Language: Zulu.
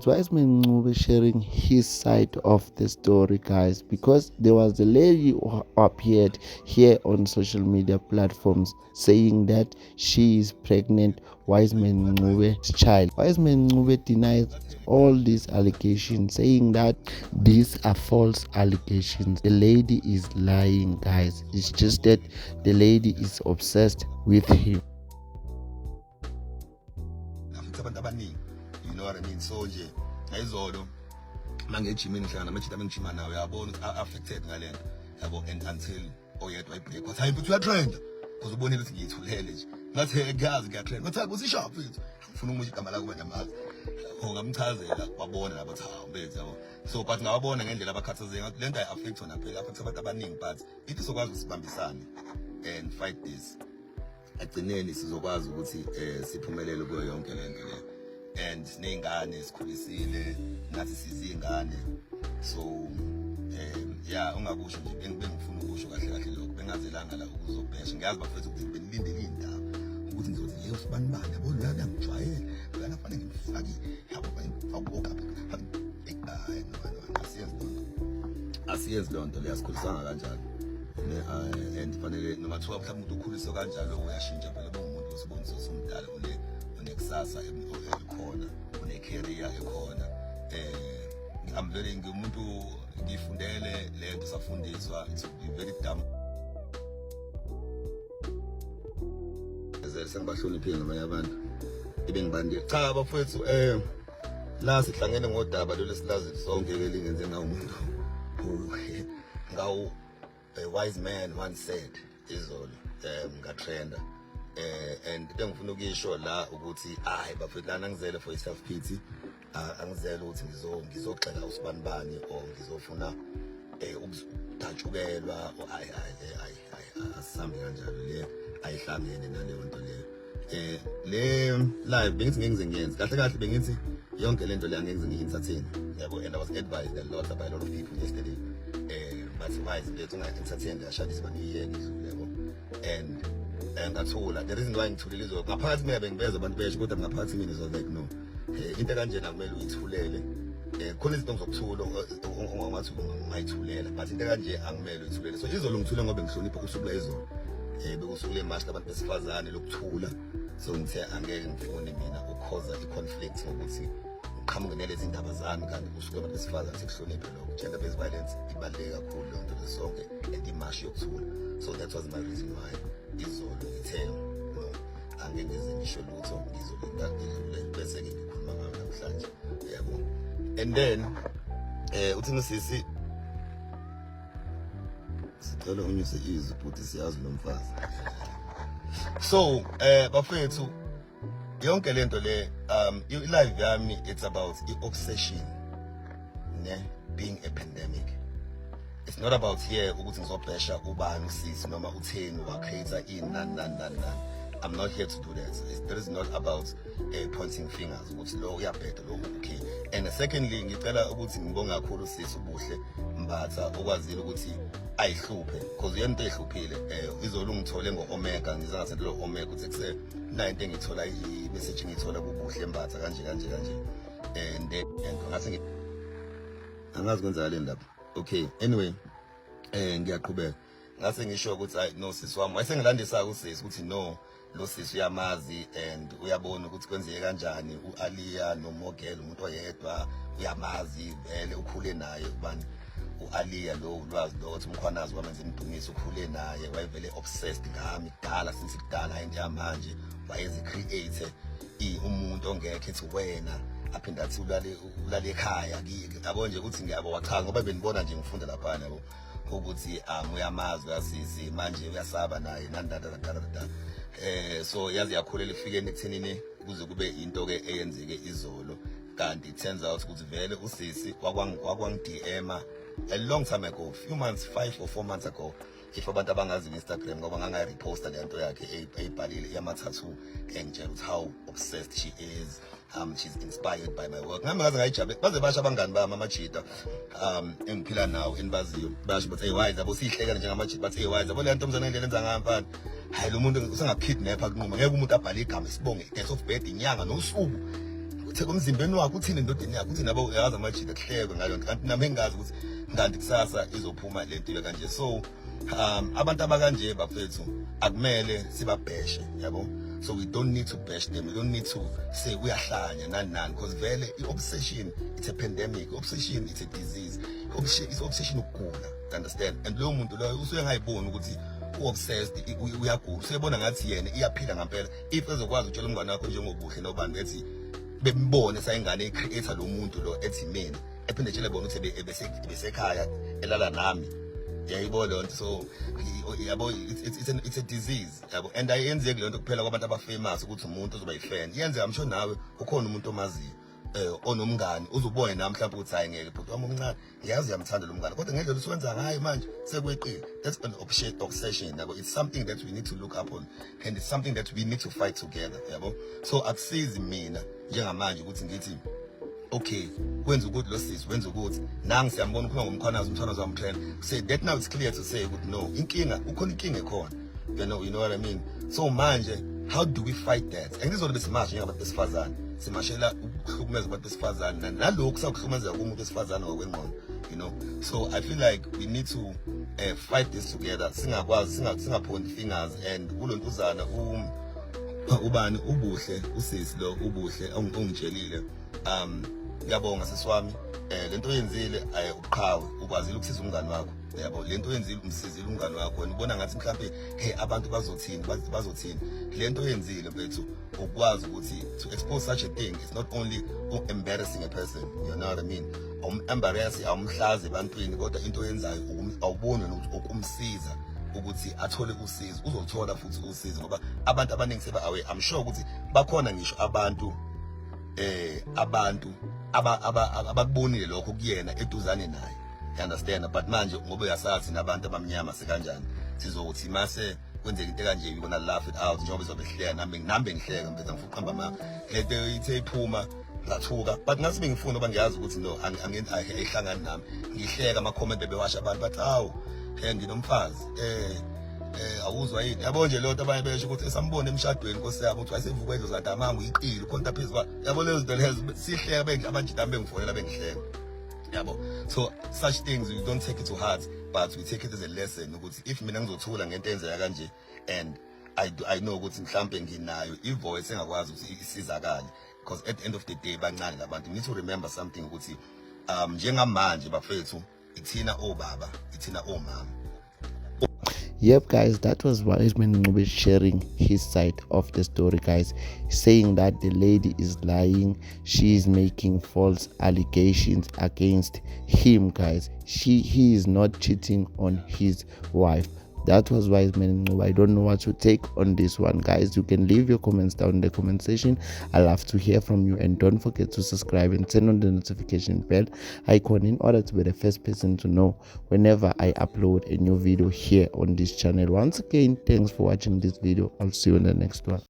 Wiseman Ncube sharing his side of the story, guys, because there was a lady who appeared here on social media platforms saying that she is pregnant Wiseman Ncube's child. Wiseman Ncube denies all these allegations, saying that these are false allegations. The lady is lying, guys. It's just that the lady is obsessed with him. You know what I mean? So nje ngayizolo manje ejimini ngihlangana namajita bengijima nawe yabona ukuthi affected ngale yabo and until oyedwa ibreak wathi hayi but uyatrend because ubonile ukuthi ngiyithulele nje ngathi egazi ngiyatrend ngathi kusishaphi mfethu ngifuna umusha igama lakho namazi ngamchazela wabona labo cha mbethu yabo so but ngawabona ngendlela abakhathazeke ngathi lento ayi-affect wona phela affect abantu abaningi but ithi sokwazi usibambisane and fight this agcineni sizokwazi ukuthi siphumelele kuyo yonke lento le and ney'ngane sikhulisile nathi sizingane so yeah ungakusho nje bengifuna ukusho kahle kahle lokho bengazelanga la ukuzobhesha ngiyazi bafethu ukuthi benilindele indaba ukuthi ngizothi yebo sibanibani yabo la ngijwayele la nafanele ngifaki yabo bawoka asiyenzi lonto leyasikhulisanga kanjalo and fanele noma thiwa mhlawumbe umuntu ukhuliswa kanjalo uyashintsha phela bongumuntu osibonisa somdala unekusasa elikhona une-career ekhona I'm very ngumuntu ngifundele lento safundiswa it would be very dumb sengibahloniphile ngamanye abantu ebengibandile cha bafethu la sihlangene ngodaba lolu silazi sonke-ke lingenze ngawumuntu ngawu a wise man once said izolo ngatrenda and bengifuna ukuyisho la ukuthi hayi bafethu lana ngizele for self pity angizele ukuthi ngizogxeka usibanibani or ngizofuna ukudatshukelwa hayi asihambe kanjalo le ayihlangene naleyo nto leyo le live bengithi ngeke ngiyenze kahle kahle bengithi yonke lento le angeke ngiyi-entertain yabo and I was advised a lot by a lot of people yesterday but wise lethu unga-entertain ashadise baniyeke izulu yabo and ngathula the reason why ngithulile izolo ngaphakathi mina bengibeza abantu besho kodwa ngaphakathi mina is like no into kanjena kumele uyithulele khona izinto zokuthula ongathi ungayithulela but into kanje angimele uyithulele so izolo ngithule ngoba ngihlonipha usuku la izolo bekusuku le-march labantu besifazane lokuthula so ngithe angeke ngifune mina ukukhoza i-conflict ngokuthi uqhamuke nalezi ndaba zami kanti usuku labantu besifazane sekuhloniphe lokho gender based violence ibaluleke kakhulu leyo nto lesonke and imashi yokuthula so that was my reason why izolo ngithe no angeke ngize ngisho lutho ngizolinda bese-ke ngikhuluma ngayo namhlanje yabo and then uthi nosisi sicela unyuse izwi futhi siyazi lo mfazi so bafethu yonke lento le i-live yami it's about i-obsession being a pandemic. It's not about here ukuthi ngizobhesha ubani usisi noma utheni wakhetha nani. I'm not here to do that. There is not about pointing fingers ukuthi lo uyabheda lo okay. And secondly ngicela ukuthi ngibonga kakhulu usisi ubuhle Mbatha okwazile ukuthi ayihluphe because yento ehluphile izolo ngithole ngo-Omega ngizangathi lo Omega ukuthi kuse into engithola i-message ngithola kubuhle Mbatha kanje and ngathi angazi kwenzakala le ndaba okay anyway ngiyaqhubeka ngase ngisho ukuthi hayi no sisi wami wayesengilandisa usisi ukuthi no lo sisi uyamazi and uyabona ukuthi kwenzeke kanjani uAliya noMogel umuntu oyedwa uyamazi vele ukhule naye ubani uAliya lo ulwazi lo ukuthi umkhwanazi wamenza imdumiso ukhule naye wayevele obsessed ngami kudala since kudala into yamanje wayezi create umuntu ongekho ethi wena aphinda athi ulale ekhaya yabo nje ukuthi ngiyabo wachanga ngoba benibona nje ngifunda lapha yabo ukuthi uyamazi uyasisi manje uyasaba naye nandadadadada so yazi yakhulela ifikeni ekuthenini kuze kube into ke eyenzeke izolo kanti it turns out ukuthi vele usisi wakwang DM a long time ago, few months, 5 or 4 months ago, if abantu abangazi Instagram ngoba nganga-reposta le nto yakhe eyibhalile yama-tattoo engitshela ukuthi how obsessed she is, she's inspired by my work. Ngami ngaze ngayijabule baze basho abangani bami amajita engiphila nawo enibaziyo basho bathi hey wise yabo siyihlekana njengamajita bathi hey wise yabo le ntombazane ngendlela enza ngayo mfana hayi lo muntu usengakidnapha kunquma ngeke umuntu abhale igama isibonge death of birth inyanga nosuku emzimbeni wakho uthini endodeni yakho uthi nabo uyazi amajita kuhlekwe ngayo kanti nami engazi ukuthi kanti kusasa izophuma lento ile kanje. So abantu abakanje bafethu akumele sibabheshe, yabo. So we don't need to bash them. We don't need to say uyahlanya nani because vele i-obsession, it's a pandemic. Obsession, it's a disease. It's obsession ukugula, understand? And loyo muntu loyo usuke ngayibona ukuthi u-obsessed uyagula. Usuyebona ngathi yena iyaphila ngempela. If ezokwazi utshela umngane wakho njengobuhle nobani ethi bembone sayingane ecreator lo muntu lo ethi mina ephinde tshele bona ukuthi ebesekhaya elala nami. Yayibona lonto. So yabo it's a disease, yabo. And ayenzeki lento kuphela kwabantu abafamous ukuthi umuntu uzoba yifan. Yenze I'm sure nawe ukhona umuntu omaziyo onomngane uzubone nami mhlawumbe ukuthi hayi ngeke bhuti wami omncane ngiyazi uyamthanda lo mngane kodwa ngendlela usiwenza ngayo manje sekweqile. That's an obsession, yabo. It's something that we need to look upon and it's something that we need to fight together, yabo. So akusizi mina njengamanje ukuthi ngithi okay wenza ukuthi lo sisi wenza ukuthi nangi siyambona ukhuluma ngomkhwanazi wamtrain say that. Now it's clear to say ukuthi no, inkinga ukhona inkinga ekhona, you know what I mean. So manje how do we fight that? Angizona besimasha njengabantu besifazane simashela ukuhlukumeza abantu besifazane nalokhu sakuhlukumeza kumuntu besifazane ngokwengqondo, you know. So I feel like we need to fight this together, singakwazi singaphondi fingers. And kulontuzana ubani ubuhle usisi lo ubuhle ongitshelile ngiyabonga sisiwami lento yenzile uqhawe ukwazile ukusiza umngane wakho, yabo. Lento yenzile umsizile umngane wakho wena ubona ngathi mhlambe abantu bazothini lento yenzile mfethu ukwazi ukuthi to expose such a thing. It's not only embarrassing a person, you know what I mean, embarrass awumhlazi ebantwini kodwa into yenzayo awuboni ukumsiza ukuthi athole usizo. Uzothola futhi usizo ngoba abantu abaningi seba away. I'm sure ukuthi bakhona ngisho abantu abakubonile lokho kuyena eduzane naye, you understand. But manje ngoba uyasathi nabantu abamnyama sekanjani sizokuthi mase kwenzeka into kanje we gonna laugh it out njengoba izobehleka nambe ngihleka mfethu ngifuna uqamba ma lento ithe iphuma ngathuka. But ngase bengifuna ngoba ngiyazi ukuthi no ayihlangani nami ngihleka ama comment bebewasha abantu bathi hawu nginomfazi awuzwa yini, yabo. Nje lonto abanye besho ukuthi esambone emshadweni Nkosi yami ukuthi wayesevuka endlo zadamanga uyiqile khonta phezulu, yabo. Lezo zinto lezo sihleka abanjidami bengifonela bengihleka, yabo. So such things we don't take it to heart but we take it as a lesson ukuthi if mina ngizothula ngento enzeka kanje and I know ukuthi mhlambe nginayo ivoice engakwazi ukuthi isizakale because at the end of the day bancane labantu. We need to remember something ukuthi njengamanje bafethu ithina obaba ithina omama. Yep, guys, that was Wiseman Ncube sharing his side of the story, guys, saying that the lady is lying. She is making false allegations against him, guys. He is not cheating on his wife. That was Wiseman Ncube. I don't know what to take on this one, guys. You can leave your comments down in the comment section. I love to hear from you, and don't forget to subscribe and turn on the notification bell icon in order to be the first person to know whenever I upload a new video here on this channel. Once again, thanks for watching this video. I'll see you in the next one.